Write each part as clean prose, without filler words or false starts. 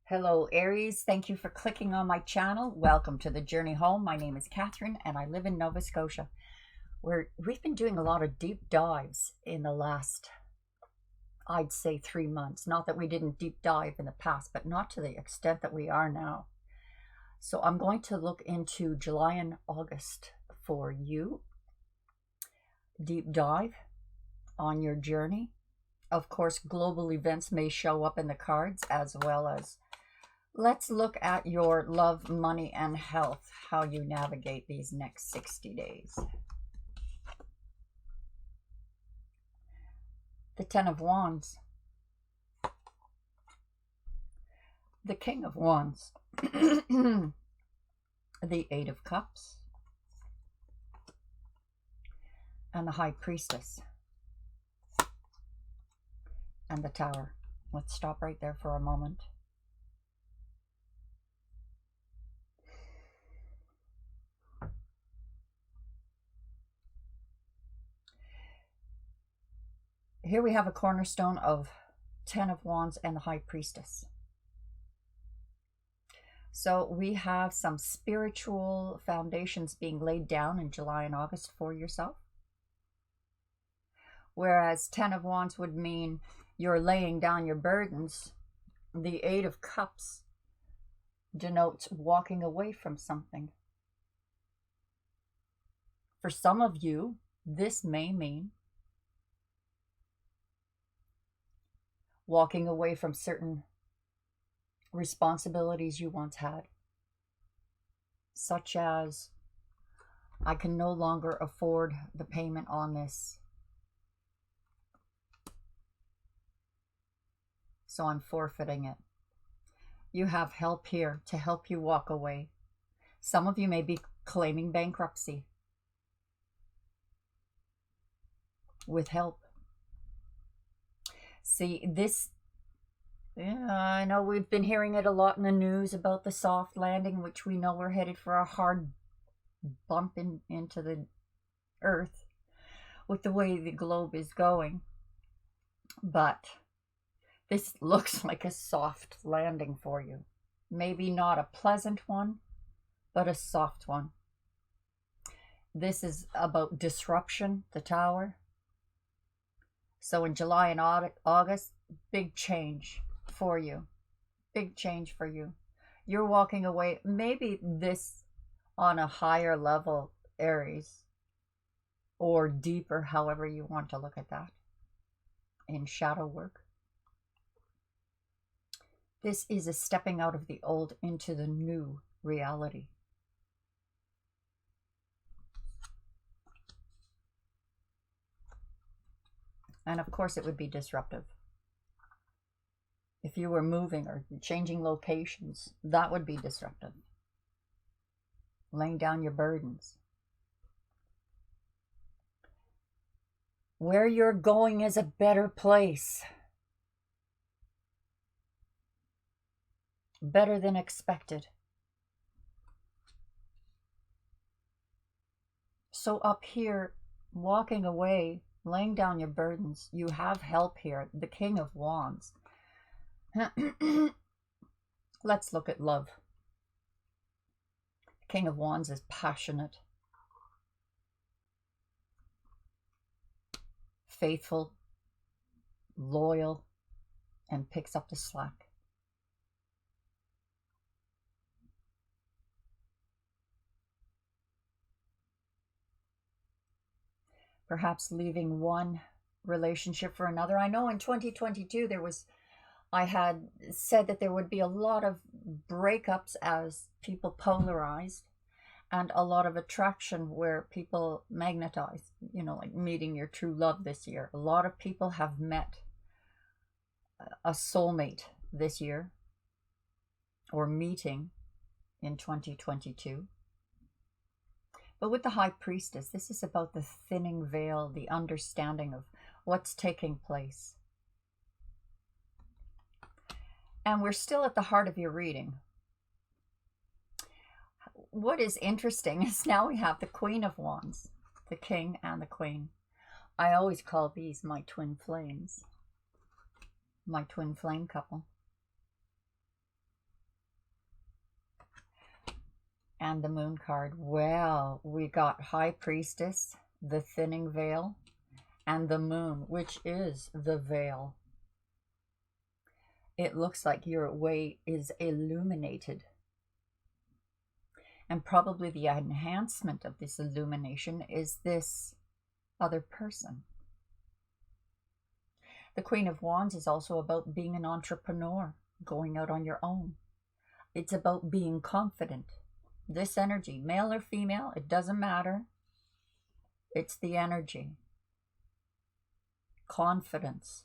Hello, Aries. Thank you for clicking on my channel. Welcome to the journey home. My name is Catherine and I live in Nova Scotia, where we've been doing a lot of deep dives in the last, I'd say, 3 months. Not that we didn't deep dive in the past, but not to the extent that we are now. So I'm going to look into July and August for you. Deep dive on your journey. Of course, global events may show up in the cards, as well as let's look at your love, money, and health, how you navigate these next 60 days. The Ten of Wands. The King of Wands. The Eight of Cups. And the High Priestess. And the Tower. Let's stop right there for a moment. Here we have a cornerstone of Ten of Wands and the High Priestess. So we have some spiritual foundations being laid down in July and August for yourself. Whereas Ten of Wands would mean you're laying down your burdens. The Eight of Cups denotes walking away from something. For some of you, this may mean walking away from certain responsibilities you once had, such as, I can no longer afford the payment on this, so I'm forfeiting it. You have help here to help you walk away. Some of you may be claiming bankruptcy with help. See, this, I know we've been hearing it a lot in the news about the soft landing, which we know we're headed for a hard bump into the earth with the way the globe is going. But this looks like a soft landing for you. Maybe not a pleasant one, but a soft one. This is about disruption, the Tower. So in July and August, big change for you. Big change for you. You're walking away, maybe this on a higher level, Aries, or deeper, however you want to look at that, in shadow work. This is a stepping out of the old into the new reality. And of course, it would be disruptive. If you were moving or changing locations, that would be disruptive. Laying down your burdens. Where you're going is a better place. Better than expected. So up here, walking away, laying down your burdens, you have help here. The King of Wands. Let's look at love. King of Wands is passionate, faithful, loyal, and picks up the slack. Perhaps leaving one relationship for another. I know in 2022 I had said that there would be a lot of breakups as people polarized, and a lot of attraction where people magnetize, you know, like meeting your true love this year. A lot of people have met a soulmate this year, or meeting in 2022. But with the High Priestess, this is about the thinning veil, the understanding of what's taking place. And we're still at the heart of your reading. What is interesting is now we have the Queen of Wands, the King and the Queen. I always call these my twin flames, my twin flame couple. and the moon card. Well, we got High Priestess, the thinning veil, and the moon, which is the veil. It looks like your way is illuminated. And probably the enhancement of this illumination is this other person. The Queen of Wands is also about being an entrepreneur, going out on your own. It's about being confident. This energy, male or female, it doesn't matter. It's the energy. Confidence.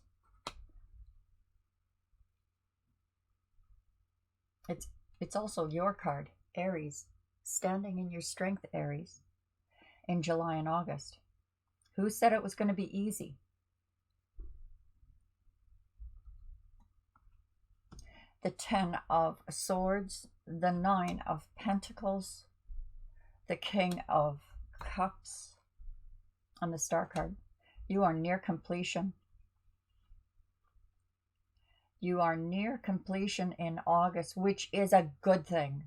It's also your card, Aries. Standing in your strength, Aries, in July and August. Who said it was going to be easy? The 10 of Swords, the 9 of Pentacles, the King of Cups, and the Star card. You are near completion. You are near completion in August, which is a good thing.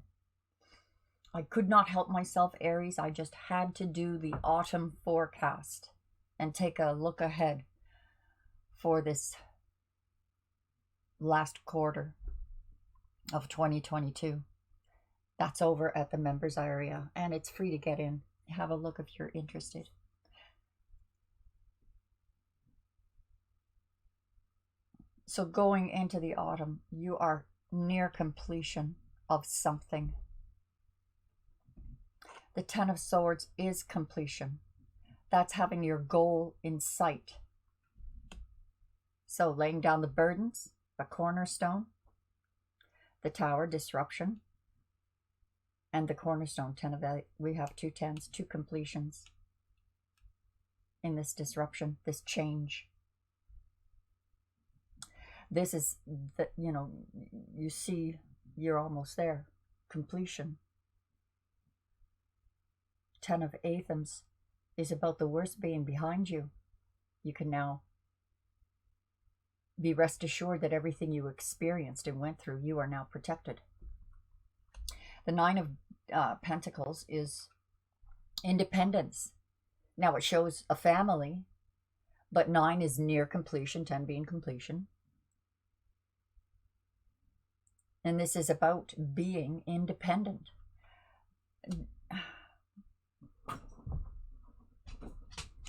I could not help myself, Aries. I just had to do the autumn forecast and take a look ahead for this last quarter of 2022. That's over at the members area, and it's free to get in. Have a look if you're interested. So going into the autumn, you are near completion of something. The 10 of Swords is completion. That's having your goal in sight. So laying down the burdens, a cornerstone, the Tower, disruption, and the cornerstone, 10 of 8. We have 2 10s, 2 completions in this disruption, this change. This is, the, you know, you see you're almost there. Completion. 10 of Athens is about the worst being behind you. You can now be rest assured that everything you experienced and went through, you are now protected. The 9 of Pentacles is independence. Now it shows a family, but 9 is near completion, 10 being completion. And this is about being independent.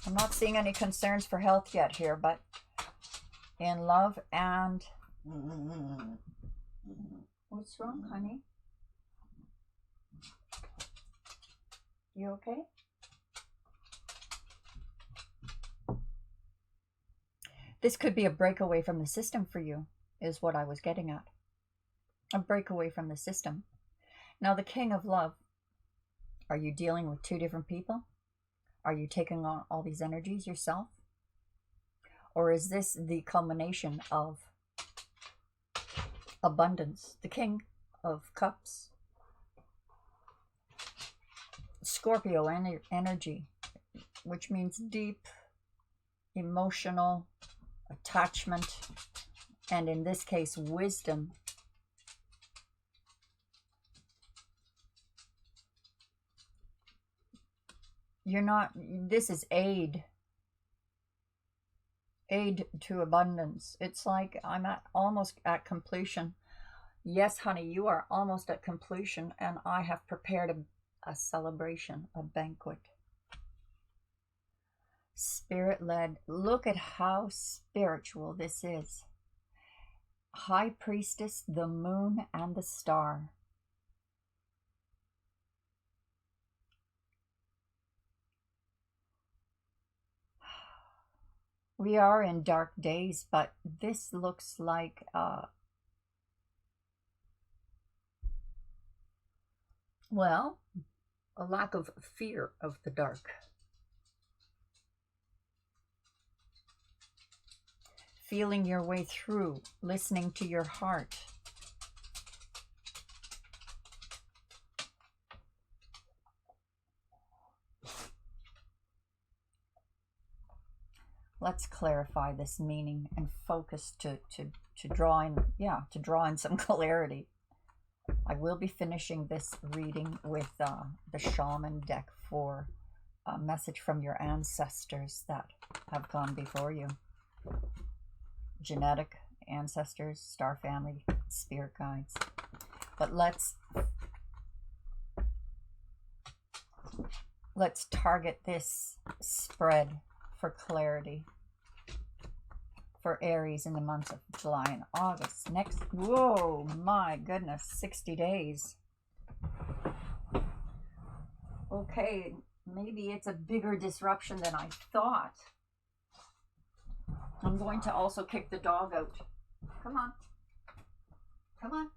I'm not seeing any concerns for health yet here, but in love and... What's wrong, honey? You okay? This could be a breakaway from the system for you, is what I was getting at. A breakaway from the system. Now, the King of Love. Are you dealing with 2 different people? Are you taking on all these energies yourself? Or is this the culmination of abundance? The King of Cups. Scorpio energy, which means deep emotional attachment, and in this case, wisdom. You're not, this is aid to abundance. It's like I'm almost at completion. Yes, honey, you are almost at completion, and I have prepared a celebration, a banquet. Spirit-led. Look at how spiritual this is. High Priestess, the moon, and the star. We are in dark days, but this looks like well, a lack of fear of the dark. Feeling your way through, listening to your heart. Let's clarify this meaning and focus to draw in, to draw in some clarity I will be finishing this reading with the Shaman deck for a message from your ancestors that have gone before you. Genetic ancestors, star family, spirit guides. But let's target this spread for clarity for Aries in the months of July and August. Next, whoa, my goodness, 60 days. Okay, maybe it's a bigger disruption than I thought. I'm going to also kick the dog out. Come on. Come on.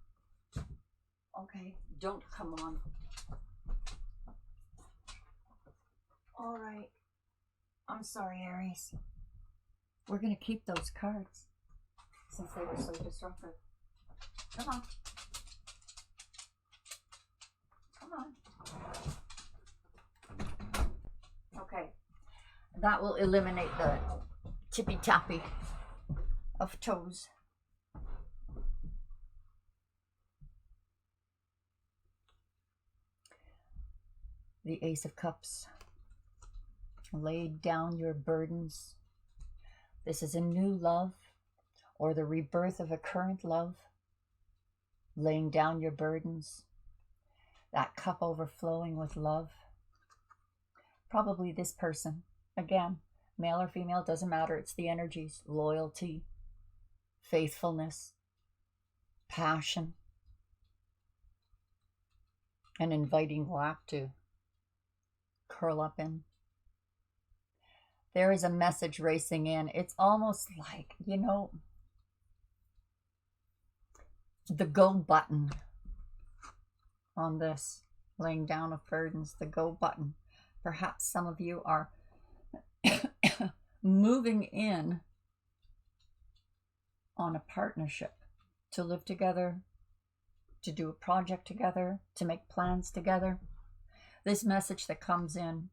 Okay, don't come on. All right. I'm sorry, Aries. We're going to keep those cards since they were so disruptive. Come on. Come on. Okay. That will eliminate the tippy-tappy of toes. The Ace of Cups. Lay down your burdens. This is a new love or the rebirth of a current love. Laying down your burdens. That cup overflowing with love. Probably this person. Again, male or female, doesn't matter. It's the energies. Loyalty, faithfulness, passion, an inviting lap to curl up in. There is a message racing in. It's almost like, you know, the go button on this laying down of burdens, the go button. Perhaps some of you are moving in on a partnership to live together, to do a project together, to make plans together. This message that comes in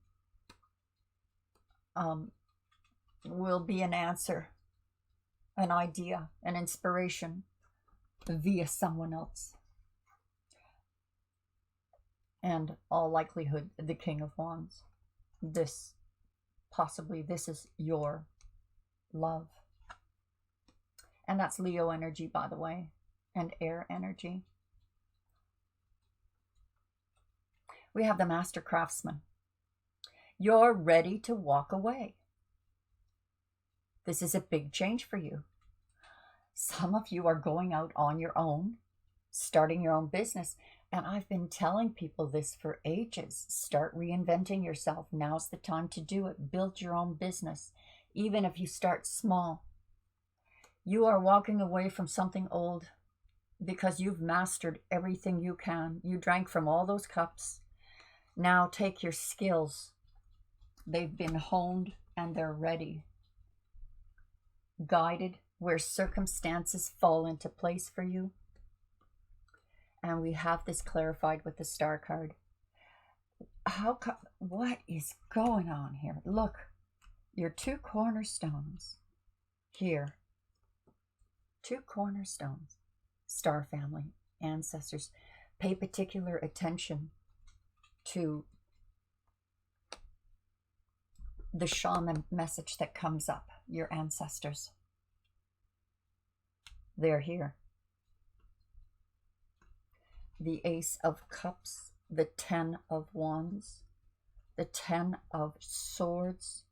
will be an answer, an idea, an inspiration via someone else. And all likelihood, the King of Wands. This is your love. And that's Leo energy, by the way, and air energy. We have the Master Craftsman. You're ready to walk away. This is a big change for you. Some of you are going out on your own, starting your own business. And I've been telling people this for ages. Start reinventing yourself. Now's the time to do it. Build your own business, even if you start small. You are walking away from something old because you've mastered everything you can. You drank from all those cups. Now take your skills. They've been honed and they're ready. Guided where circumstances fall into place for you. And we have this clarified with the star card. What is going on here? Look, your two cornerstones here. Two cornerstones. Star family, ancestors. Pay particular attention to the shaman message that comes up. Your ancestors. They're here. The Ace of Cups, the 10 of Wands, the 10 of Swords.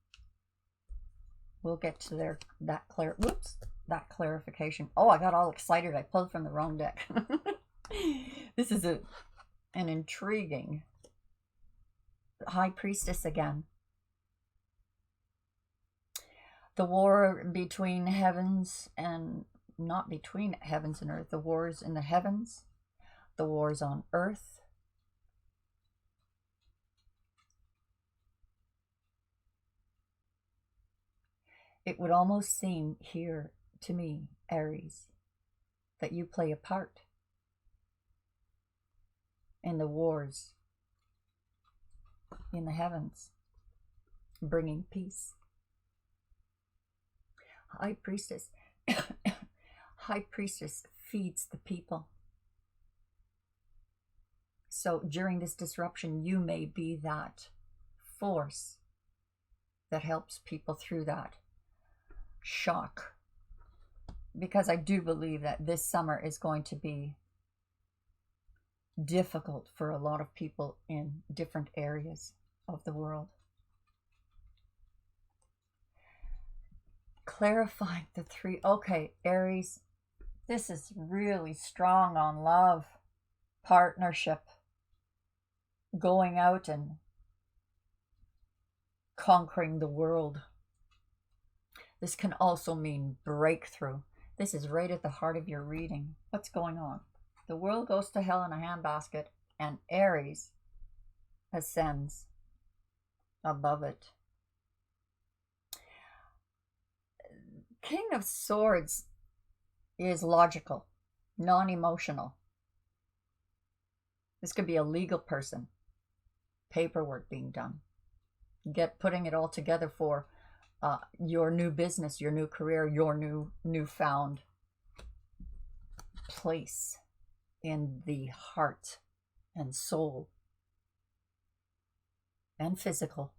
We'll get to that clarification. Oh, I got all excited. I pulled from the wrong deck. This is an intriguing High Priestess again. The war between heavens and not between heavens and earth. The wars in the heavens. The wars on earth. It would almost seem here to me, Aries, that you play a part in the wars in the heavens, bringing peace. High Priestess. High Priestess feeds the people. So during this disruption, you may be that force that helps people through that shock. Because I do believe that this summer is going to be difficult for a lot of people in different areas of the world. Clarifying the three. Okay, Aries, this is really strong on love, partnership, going out and conquering the world. This can also mean breakthrough. This is right at the heart of your reading. What's going on? The world goes to hell in a handbasket, and Aries ascends above it. King of Swords is logical, non-emotional. This could be a legal person, paperwork being done, putting it all together for your new business, your new career, your newfound place in the heart and soul and physical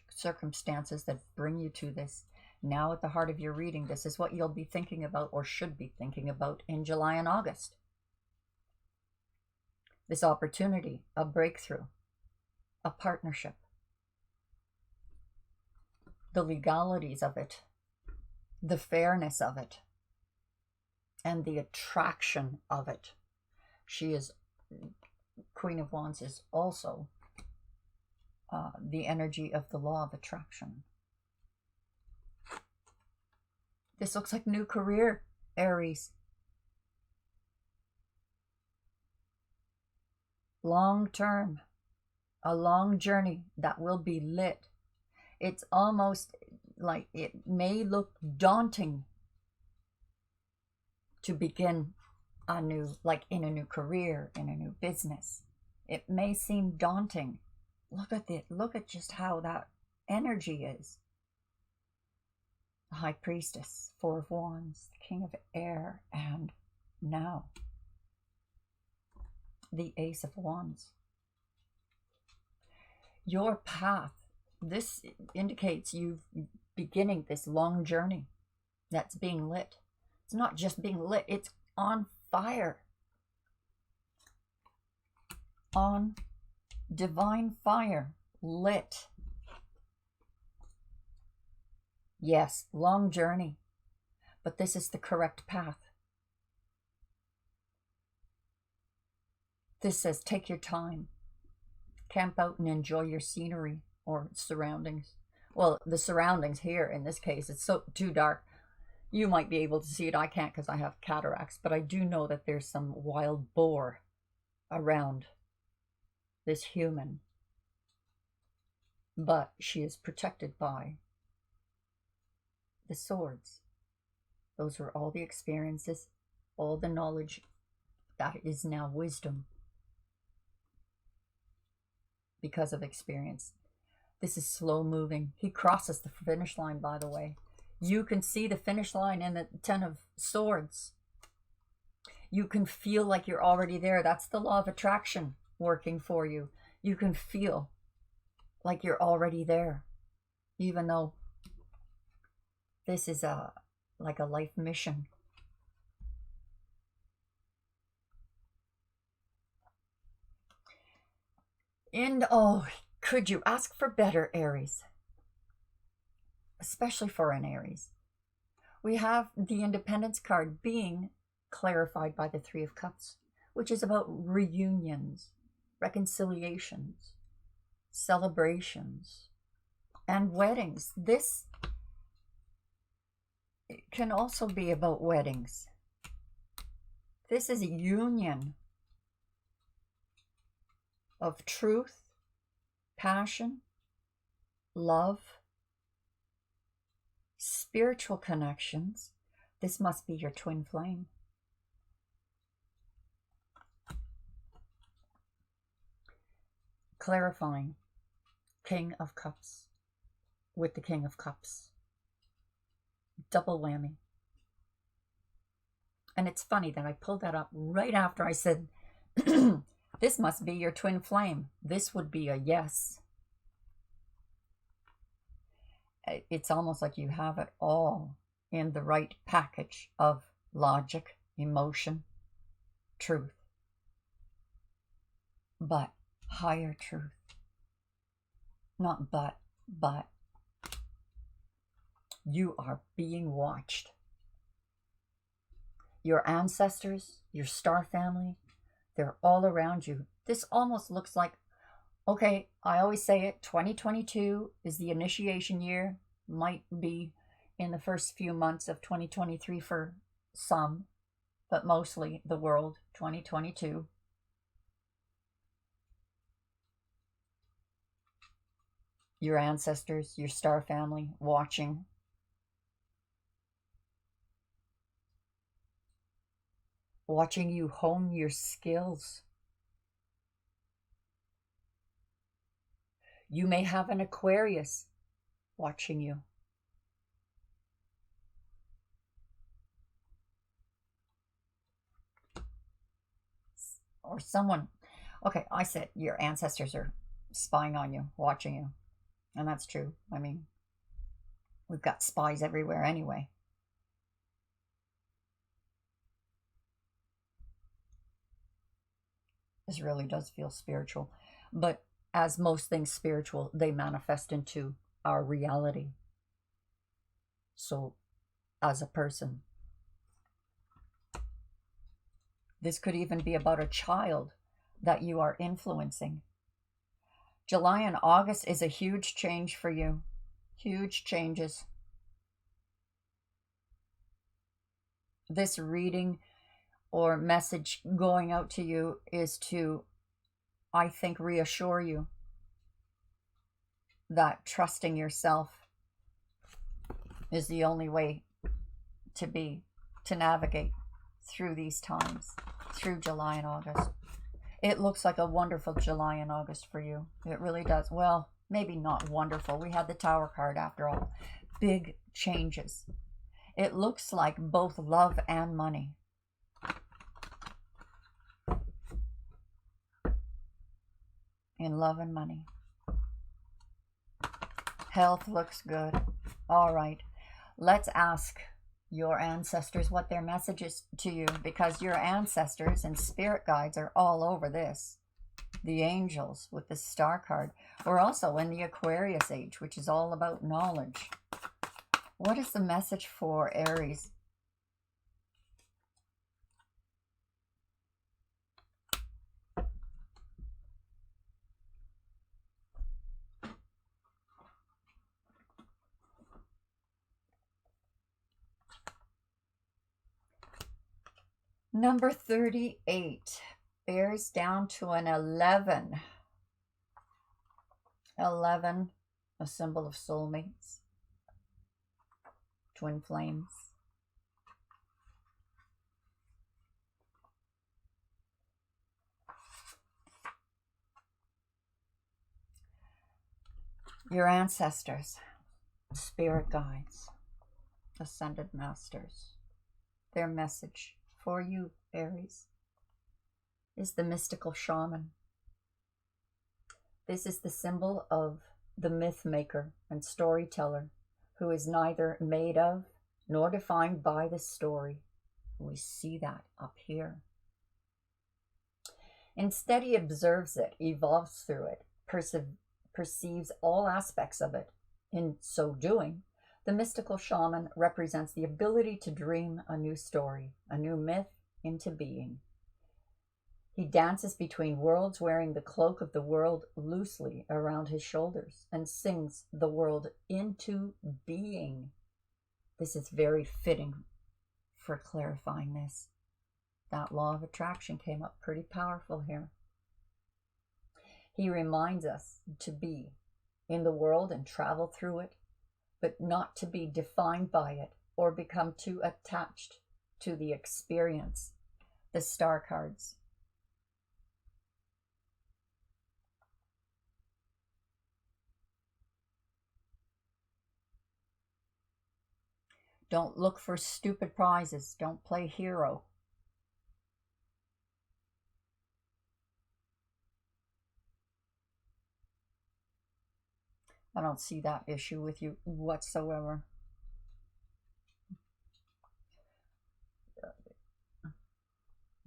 circumstances that bring you to this. Now at the heart of your reading, this is what you'll be thinking about, or should be thinking about, in July and August. This opportunity, a breakthrough, a partnership, the legalities of it, the fairness of it, and the attraction of it. She is, Queen of Wands is also the energy of the law of attraction. This looks like new career, Aries. Long term, a long journey that will be lit. It's almost like it may look daunting to begin a new, like in a new career, in a new business. It may seem daunting. Look at just how that energy is. The High Priestess, Four of Wands, the King of Air, and now the Ace of Wands. Your path, this indicates you beginning this long journey that's being lit. It's not just being lit, it's on fire. On divine fire, lit. Yes, long journey, but this is the correct path. This says take your time, camp out and enjoy your scenery or surroundings. Well, the surroundings here in this case, it's so too dark. You might be able to see it. I can't because I have cataracts, but I do know that there's some wild boar around this human. But she is protected by the swords. Those are all the experiences, all the knowledge that is now wisdom because of experience. This is slow moving. He crosses the finish line, by the way. You can see the finish line in the Ten of Swords. You can feel like you're already there. That's the law of attraction working for you. You can feel like you're already there, even though this is like a life mission. And oh, could you ask for better, Aries? Especially for an Aries. We have the Independence card being clarified by the Three of Cups, which is about reunions, reconciliations, celebrations, and weddings. This can also be about weddings. This is a union of truth, passion, love, spiritual connections. This must be your twin flame. Clarifying King of Cups with the King of Cups. Double whammy. And it's funny that I pulled that up right after I said, this must be your twin flame. This would be a yes. It's almost like you have it all in the right package of logic, emotion, truth, but higher truth. Not but you are being watched. Your ancestors, your star family, they're all around you. This almost looks like, okay, I always say it, 2022 is the initiation year. Might be in the first few months of 2023 for some, but mostly the world, 2022. Your ancestors, your star family watching. Watching you hone your skills. You may have an Aquarius watching you. Or someone, okay, I said your ancestors are spying on you, watching you. And that's true. I mean, we've got spies everywhere anyway. This really does feel spiritual. But as most things spiritual, they manifest into our reality. So, as a person, this could even be about a child that you are influencing. July and August is a huge change for you. Huge changes. This reading or message going out to you is to, I think, reassure you that trusting yourself is the only way to navigate through these times, through July and August. It looks like a wonderful July and August for you. It really does. Well, maybe not wonderful. We had the Tower card after all. Big changes. It looks like both love and money. In love and money. Health looks good. All right. Let's ask your ancestors what their message is to you, because your ancestors and spirit guides are all over this. The angels with the star card. We're also in the Aquarius age, which is all about knowledge. What is the message for Aries? Number 38 bears down to an 11. 11, a symbol of soulmates, twin flames. Your ancestors, spirit guides, ascended masters, their message for you, Aries, is the mystical shaman. This is the symbol of the myth maker and storyteller who is neither made of nor defined by the story. We see that up here. Instead, he observes it, evolves through it, perceives all aspects of it. In so doing, the mystical shaman represents the ability to dream a new story, a new myth into being. He dances between worlds, wearing the cloak of the world loosely around his shoulders, and sings the world into being. This is very fitting for clarifying this. That law of attraction came up pretty powerful here. He reminds us to be in the world and travel through it, but not to be defined by it or become too attached to the experience. The star cards. Don't look for stupid prizes. Don't play hero. I don't see that issue with you whatsoever.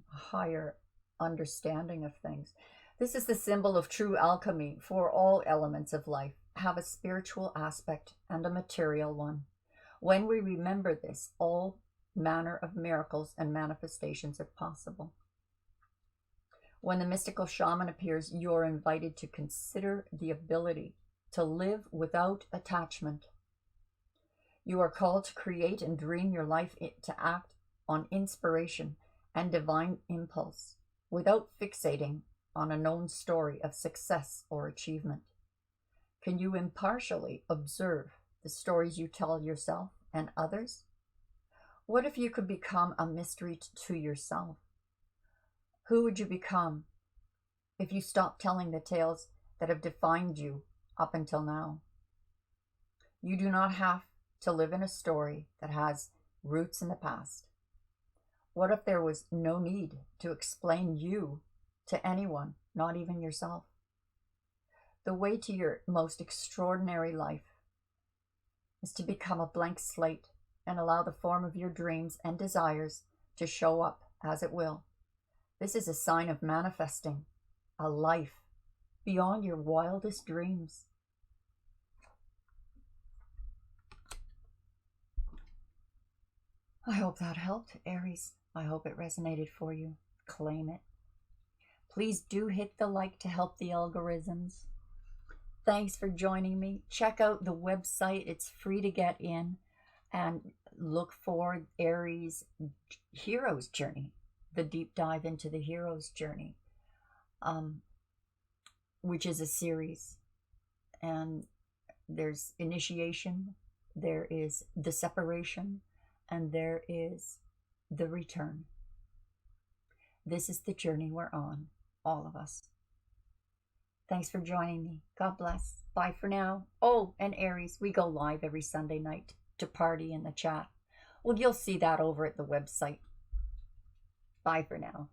Higher understanding of things. This is the symbol of true alchemy, for all elements of life have a spiritual aspect and a material one. When we remember this, all manner of miracles and manifestations are possible. When the mystical shaman appears, you're invited to consider the ability to live without attachment. You are called to create and dream your life, to act on inspiration and divine impulse without fixating on a known story of success or achievement. Can you impartially observe the stories you tell yourself and others? What if you could become a mystery to yourself? Who would you become if you stopped telling the tales that have defined you up until now? You do not have to live in a story that has roots in the past. What if there was no need to explain you to anyone, not even yourself? The way to your most extraordinary life is to become a blank slate and allow the form of your dreams and desires to show up as it will. This is a sign of manifesting a life beyond your wildest dreams. I hope that helped, Aries. I hope it resonated for you. Claim it. Please do hit the like to help the algorithms. Thanks for joining me. Check out the website. It's free to get in, and look for Aries Hero's Journey, the deep dive into the hero's journey, which is a series. And there's initiation, there is the separation, and there is the return. This is the journey we're on, all of us. Thanks for joining me. God bless. Bye for now. Oh, and Aries, we go live every Sunday night to party in the chat. Well, you'll see that over at the website. Bye for now.